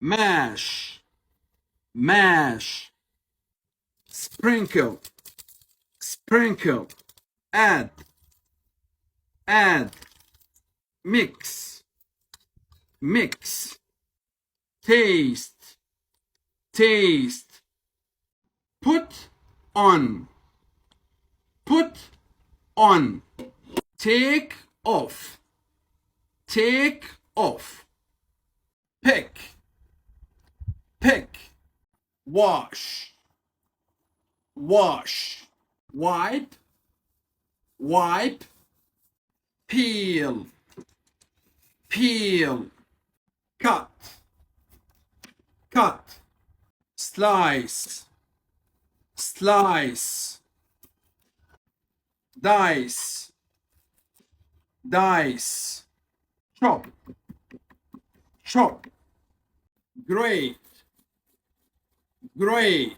mash, mash. Sprinkle, sprinkle. Add, add. Mix, mix. Taste, taste. Put on, put on. Take off, take off. Pick, pick. Wash, wash. Wipe, wipe. Peel, peel. Cut, cut. Slice, slice. Dice, dice. Chop, chop. Grate, grate.